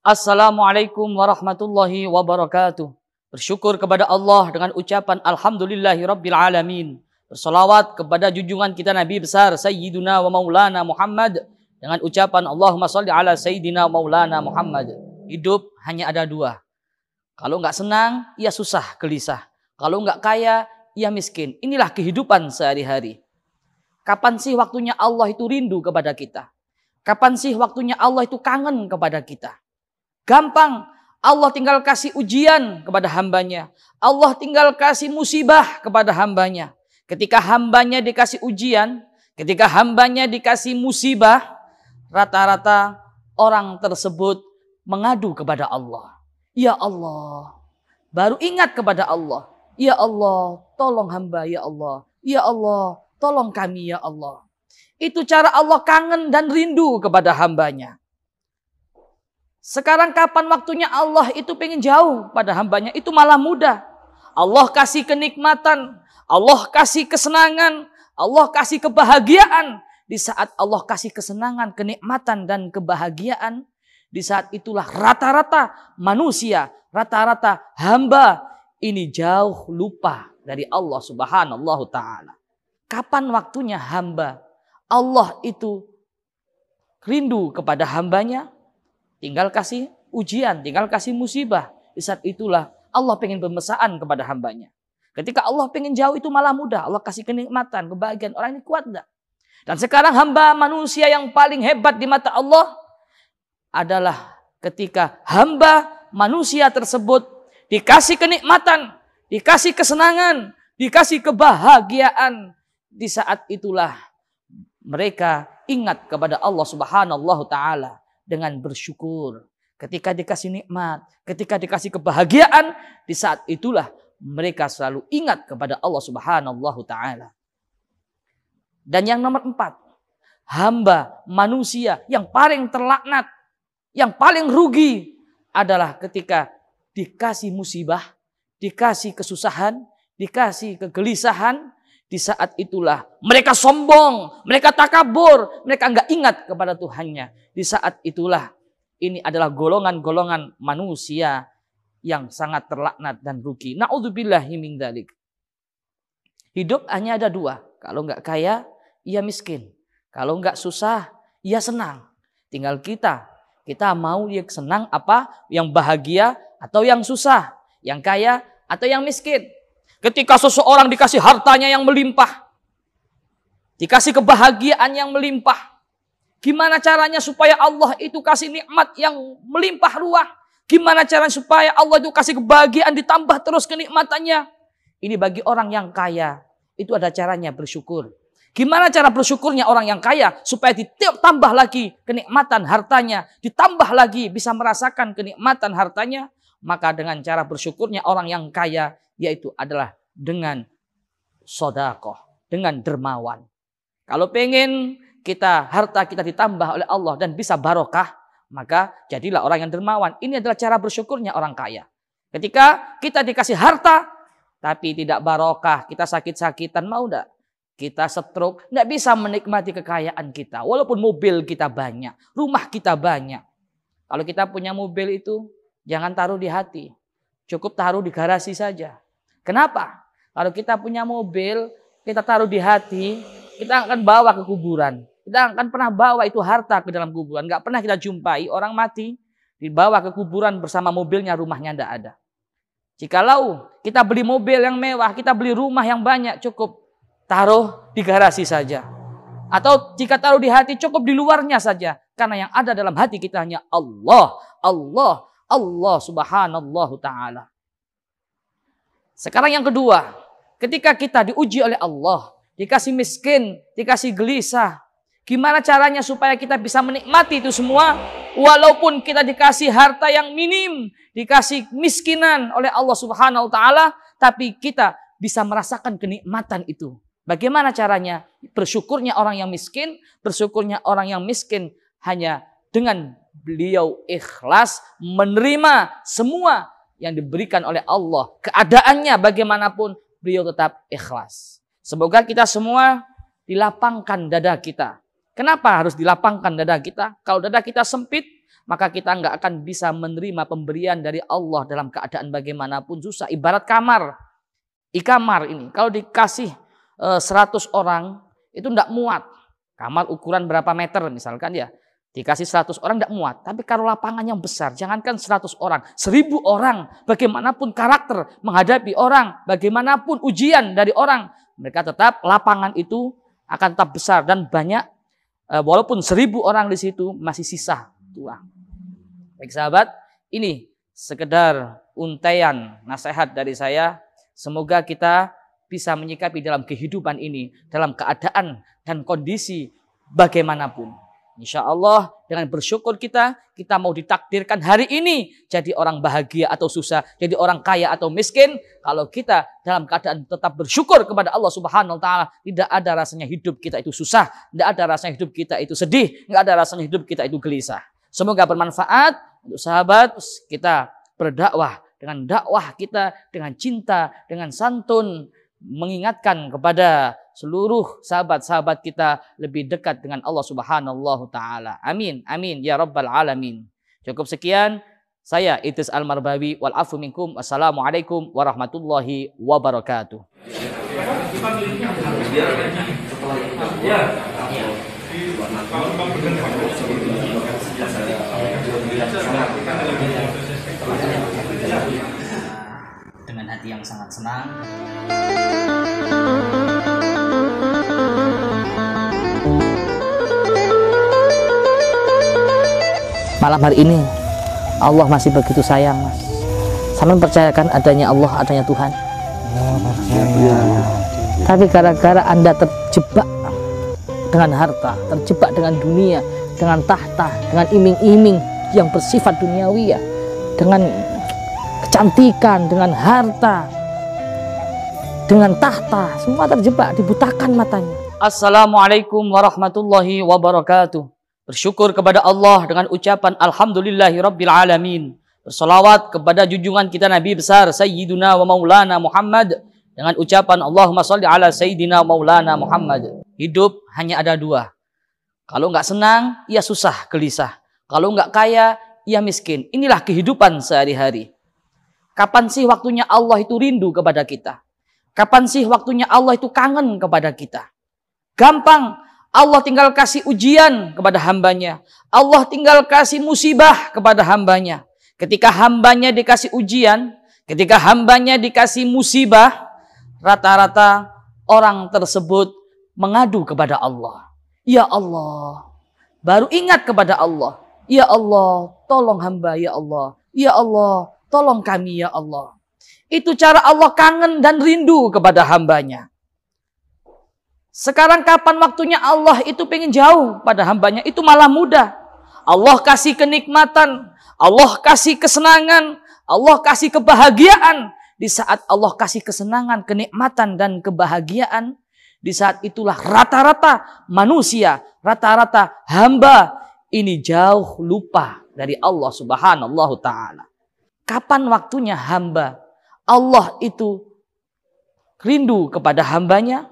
Assalamualaikum warahmatullahi wabarakatuh. Bersyukur kepada Allah dengan ucapan Alhamdulillahirabbil alamin. Bersolawat kepada junjungan kita Nabi besar Sayyiduna wa Maulana Muhammad dengan ucapan Allahumma sholli ala Sayyidina Maulana Muhammad. Hidup hanya ada dua. Kalau nggak senang, ya susah, gelisah. Kalau nggak kaya, ya miskin. Inilah kehidupan sehari-hari. Kapan sih waktunya Allah itu rindu kepada kita? Kapan sih waktunya Allah itu kangen kepada kita? Gampang, Allah tinggal kasih ujian kepada hambanya. Allah tinggal kasih musibah kepada hambanya. Ketika hambanya dikasih ujian, ketika hambanya dikasih musibah, rata-rata orang tersebut mengadu kepada Allah. Ya Allah, baru ingat kepada Allah. Ya Allah, tolong hamba ya Allah. Ya Allah, tolong kami ya Allah. Itu cara Allah kangen dan rindu kepada hambanya. Sekarang kapan waktunya Allah itu pengen jauh pada hambanya, itu malah mudah. Allah kasih kenikmatan, Allah kasih kesenangan, Allah kasih kebahagiaan. Di saat Allah kasih kesenangan, kenikmatan dan kebahagiaan, di saat itulah rata-rata manusia, rata-rata hamba ini jauh lupa dari Allah Subhanahu Ta'ala. Kapan waktunya hamba Allah itu rindu kepada hambanya? Tinggal kasih ujian, tinggal kasih musibah. Di saat itulah Allah pengen bermesraan kepada hambanya. Ketika Allah pengen jauh itu malah mudah. Allah kasih kenikmatan, kebahagiaan. Orang ini kuat enggak? Dan sekarang hamba manusia yang paling hebat di mata Allah adalah ketika hamba manusia tersebut dikasih kenikmatan, dikasih kesenangan, dikasih kebahagiaan. Di saat itulah mereka ingat kepada Allah Subhanahu Ta'ala. Dengan bersyukur. Ketika dikasih nikmat, ketika dikasih kebahagiaan, di saat itulah mereka selalu ingat kepada Allah Subhanahu Ta'ala. Dan yang nomor 4, hamba manusia yang paling terlaknat, yang paling rugi adalah ketika dikasih musibah, dikasih kesusahan, dikasih kegelisahan. Di saat itulah mereka sombong, mereka takabur, mereka enggak ingat kepada Tuhannya. Di saat itulah ini adalah golongan-golongan manusia yang sangat terlaknat dan rugi. Na'udzubillahi min dzalik. Hidup hanya ada dua. Kalau enggak kaya, ia miskin. Kalau enggak susah, ia senang. Tinggal kita mau yang senang apa? Yang bahagia atau yang susah? Yang kaya atau yang miskin? Ketika seseorang dikasih hartanya yang melimpah, dikasih kebahagiaan yang melimpah, gimana caranya supaya Allah itu kasih nikmat yang melimpah ruah? Gimana caranya supaya Allah itu kasih kebahagiaan ditambah terus kenikmatannya? Ini bagi orang yang kaya, itu ada caranya bersyukur. Gimana cara bersyukurnya orang yang kaya supaya ditambah lagi kenikmatan hartanya, ditambah lagi bisa merasakan kenikmatan hartanya? Maka dengan cara bersyukurnya orang yang kaya, yaitu adalah dengan sedekah, dengan dermawan. Kalau pengen harta kita ditambah oleh Allah dan bisa barokah, maka jadilah orang yang dermawan. Ini adalah cara bersyukurnya orang kaya. Ketika kita dikasih harta, tapi tidak barokah, kita sakit-sakitan, mau enggak? Kita stroke, enggak bisa menikmati kekayaan kita. Walaupun mobil kita banyak, rumah kita banyak. Kalau kita punya mobil itu, jangan taruh di hati. Cukup taruh di garasi saja. Kenapa? Kalau kita punya mobil, kita taruh di hati, kita akan bawa ke kuburan. Kita akan pernah bawa itu harta ke dalam kuburan. Gak pernah kita jumpai orang mati, dibawa ke kuburan bersama mobilnya, rumahnya tidak ada. Jikalau kita beli mobil yang mewah, kita beli rumah yang banyak, cukup taruh di garasi saja. Atau jika taruh di hati, cukup di luarnya saja. Karena yang ada dalam hati kita hanya Allah, Allah, Allah Subhanahu Ta'ala. Sekarang yang kedua, ketika kita diuji oleh Allah, dikasih miskin, dikasih gelisah, gimana caranya supaya kita bisa menikmati itu semua? Walaupun kita dikasih harta yang minim, dikasih miskinan oleh Allah Subhanahu Ta'ala, tapi kita bisa merasakan kenikmatan itu. Bagaimana caranya? Bersyukurnya orang yang miskin, bersyukurnya orang yang miskin hanya dengan beliau ikhlas menerima semua yang diberikan oleh Allah. Keadaannya bagaimanapun beliau tetap ikhlas. Semoga kita semua dilapangkan dada kita. Kenapa harus dilapangkan dada kita? Kalau dada kita sempit, maka kita nggak akan bisa menerima pemberian dari Allah dalam keadaan bagaimanapun susah. Ibarat kamar. Kamar ini kalau dikasih 100 orang itu nggak muat. Kamar ukuran berapa meter misalkan ya. Dikasih 100 orang tidak muat. Tapi kalau lapangan yang besar, jangankan 100 orang, 1000 orang, bagaimanapun karakter menghadapi orang, bagaimanapun ujian dari orang, mereka tetap lapangan itu akan tetap besar dan banyak. Walaupun 1000 orang di situ masih sisa tulang. Baik sahabat, ini sekedar untaian nasihat dari saya. Semoga kita bisa menyikapi dalam kehidupan ini, dalam keadaan dan kondisi bagaimanapun. Insya Allah dengan bersyukur kita mau ditakdirkan hari ini jadi orang bahagia atau susah, jadi orang kaya atau miskin. Kalau kita dalam keadaan tetap bersyukur kepada Allah Subhanahu Wa Taala, tidak ada rasanya hidup kita itu susah, tidak ada rasanya hidup kita itu sedih, tidak ada rasanya hidup kita itu gelisah. Semoga bermanfaat untuk sahabat. Kita berdakwah dengan dakwah kita, dengan cinta, dengan santun, mengingatkan kepada seluruh sahabat-sahabat kita lebih dekat dengan Allah Subhanahu wa taala. Amin. Amin ya rabbal alamin. Cukup sekian. Saya Idris Al-Marbawi wal afu minkum. Wassalamualaikum warahmatullahi wabarakatuh. Dengan hati yang sangat senang. Malam hari ini Allah masih begitu sayang, Mas. Sama percayakan adanya Allah, adanya Tuhan. Tapi gara-gara Anda terjebak dengan harta, terjebak dengan dunia, dengan tahta, dengan iming-iming yang bersifat duniawi ya, dengan kecantikan, dengan harta, dengan tahta, semua terjebak, dibutakan matanya. Assalamualaikum warahmatullahi wabarakatuh. Bersyukur kepada Allah dengan ucapan Alhamdulillahirabbil alamin. Bersolawat kepada junjungan kita Nabi besar Sayyiduna wa Maulana Muhammad dengan ucapan Allahumma sholli ala Sayyidina Maulana Muhammad. Hidup hanya ada dua. Kalau nggak senang, ya susah, gelisah. Kalau nggak kaya, ya miskin. Inilah kehidupan sehari-hari. Kapan sih waktunya Allah itu rindu kepada kita? Kapan sih waktunya Allah itu kangen kepada kita? Gampang. Allah tinggal kasih ujian kepada hambanya. Allah tinggal kasih musibah kepada hambanya. Ketika hambanya dikasih ujian, ketika hambanya dikasih musibah, rata-rata orang tersebut mengadu kepada Allah. Ya Allah, baru ingat kepada Allah. Ya Allah, tolong hamba ya Allah. Ya Allah, tolong kami ya Allah. Itu cara Allah kangen dan rindu kepada hambanya. Sekarang kapan waktunya Allah itu pengen jauh pada hambanya, itu malah mudah. Allah kasih kenikmatan, Allah kasih kesenangan, Allah kasih kebahagiaan. Di saat Allah kasih kesenangan, kenikmatan dan kebahagiaan, di saat itulah rata-rata manusia, rata-rata hamba ini jauh lupa dari Allah Subhanahu wa taala. Kapan waktunya hamba Allah itu rindu kepada hambanya?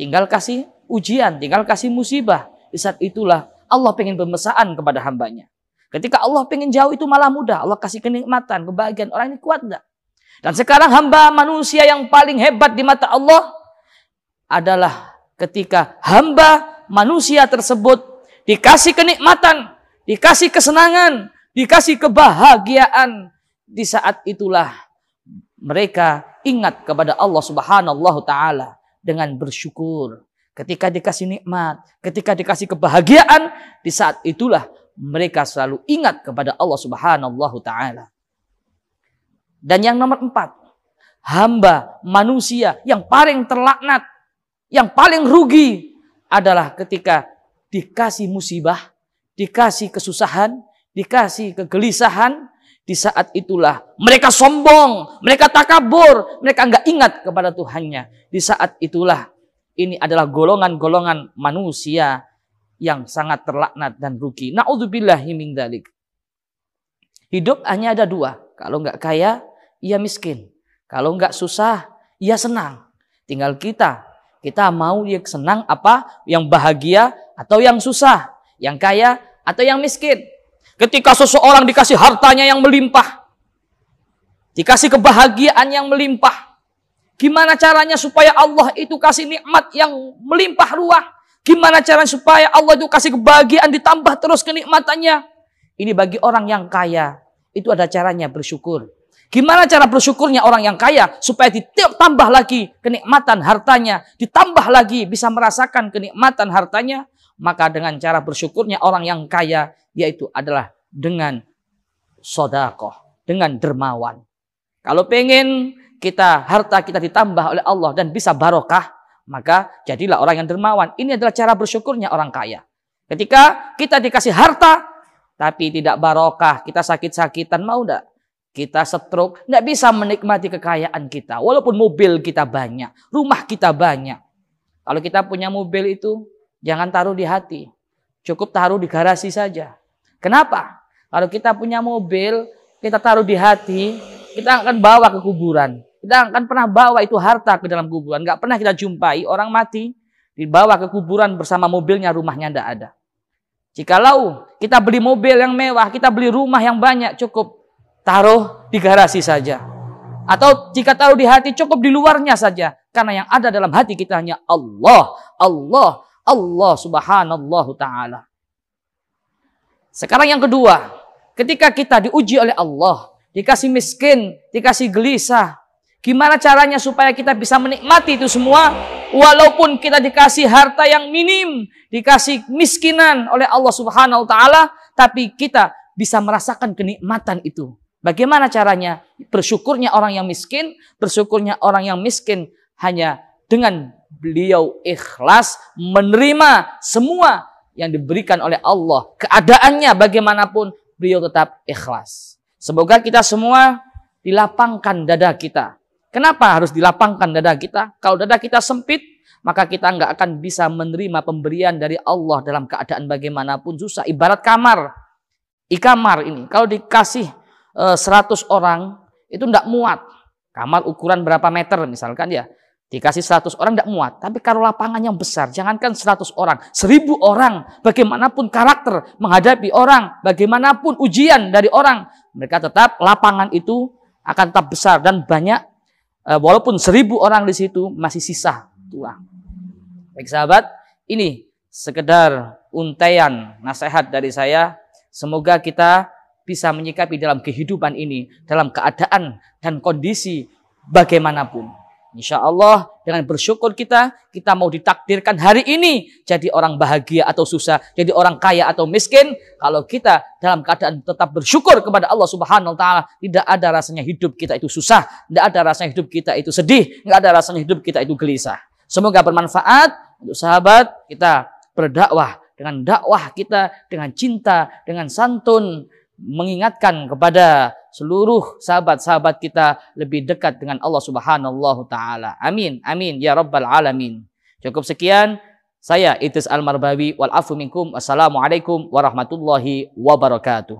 Tinggal kasih ujian, tinggal kasih musibah. Di saat itulah Allah pengen bermesraan kepada hambanya. Ketika Allah pengen jauh itu malah mudah. Allah kasih kenikmatan, kebahagiaan. Orang ini kuat enggak? Dan sekarang hamba manusia yang paling hebat di mata Allah adalah ketika hamba manusia tersebut dikasih kenikmatan, dikasih kesenangan, dikasih kebahagiaan. Di saat itulah mereka ingat kepada Allah Subhanahu wa taala. Dengan bersyukur. Ketika dikasih nikmat, ketika dikasih kebahagiaan, di saat itulah mereka selalu ingat kepada Allah Subhanahu wa taala. Dan yang nomor 4, hamba manusia yang paling terlaknat, yang paling rugi adalah ketika dikasih musibah, dikasih kesusahan, dikasih kegelisahan. Di saat itulah mereka sombong, mereka takabur, mereka nggak ingat kepada Tuhannya. Di saat itulah ini adalah golongan-golongan manusia yang sangat terlaknat dan rugi. Na'udzubillahi min dzalik. Hidup hanya ada dua. Kalau nggak kaya, ia miskin. Kalau nggak susah, ia senang. Tinggal kita mau yang senang apa, yang bahagia atau yang susah, yang kaya atau yang miskin. Ketika seseorang dikasih hartanya yang melimpah, dikasih kebahagiaan yang melimpah, gimana caranya supaya Allah itu kasih nikmat yang melimpah ruah? Gimana caranya supaya Allah itu kasih kebahagiaan ditambah terus kenikmatannya? Ini bagi orang yang kaya, itu ada caranya bersyukur. Gimana cara bersyukurnya orang yang kaya supaya ditambah lagi kenikmatan hartanya, ditambah lagi bisa merasakan kenikmatan hartanya? Maka dengan cara bersyukurnya orang yang kaya, yaitu adalah dengan sedekah, dengan dermawan. Kalau pengen harta kita ditambah oleh Allah dan bisa barokah, maka jadilah orang yang dermawan. Ini adalah cara bersyukurnya orang kaya. Ketika kita dikasih harta, tapi tidak barokah, kita sakit-sakitan, mau enggak? Kita stroke, enggak bisa menikmati kekayaan kita. Walaupun mobil kita banyak, rumah kita banyak. Kalau kita punya mobil itu, jangan taruh di hati. Cukup taruh di garasi saja. Kenapa? Kalau kita punya mobil, kita taruh di hati, kita akan bawa ke kuburan. Kita akan pernah bawa itu harta ke dalam kuburan. Enggak pernah kita jumpai orang mati, dibawa ke kuburan bersama mobilnya, rumahnya enggak ada. Jikalau kita beli mobil yang mewah, kita beli rumah yang banyak, cukup taruh di garasi saja. Atau jika taruh di hati, cukup di luarnya saja. Karena yang ada dalam hati kita hanya Allah, Allah, Allah subhanallahu ta'ala. Sekarang yang kedua, ketika kita diuji oleh Allah, dikasih miskin, dikasih gelisah, gimana caranya supaya kita bisa menikmati itu semua? Walaupun kita dikasih harta yang minim, dikasih miskinan oleh Allah subhanahu wa ta'ala, tapi kita bisa merasakan kenikmatan itu. Bagaimana caranya? Bersyukurnya orang yang miskin, bersyukurnya orang yang miskin hanya dengan beliau ikhlas menerima semua yang diberikan oleh Allah. Keadaannya bagaimanapun, beliau tetap ikhlas. Semoga kita semua dilapangkan dada kita. Kenapa harus dilapangkan dada kita? Kalau dada kita sempit, maka kita nggak akan bisa menerima pemberian dari Allah dalam keadaan bagaimanapun susah. Ibarat kamar. Ikamar ini, kalau dikasih 100 orang, itu nggak muat. Kamar ukuran berapa meter misalkan ya. Dikasih 100 orang nggak muat. Tapi kalau lapangan yang besar, jangankan 100 orang, 1000 orang, bagaimanapun karakter menghadapi orang, bagaimanapun ujian dari orang, mereka tetap lapangan itu akan tetap besar dan banyak. Walaupun 1000 orang di situ masih sisa tuang. Baik sahabat, ini sekedar untaian nasihat dari saya. Semoga kita bisa menyikapi dalam kehidupan ini, dalam keadaan dan kondisi bagaimanapun. Insya Allah dengan bersyukur kita mau ditakdirkan hari ini jadi orang bahagia atau susah, jadi orang kaya atau miskin. Kalau kita dalam keadaan tetap bersyukur kepada Allah Subhanahu Wa Taala, tidak ada rasanya hidup kita itu susah, tidak ada rasanya hidup kita itu sedih, tidak ada rasanya hidup kita itu gelisah. Semoga bermanfaat untuk sahabat kita berdakwah dengan dakwah kita, dengan cinta, dengan santun, mengingatkan kepada seluruh sahabat-sahabat kita lebih dekat dengan Allah Subhanahu wa taala. Amin. Amin ya rabbal alamin. Cukup sekian. Saya Idris Al-Marbawi wal afu minkum. Wassalamualaikum warahmatullahi wabarakatuh.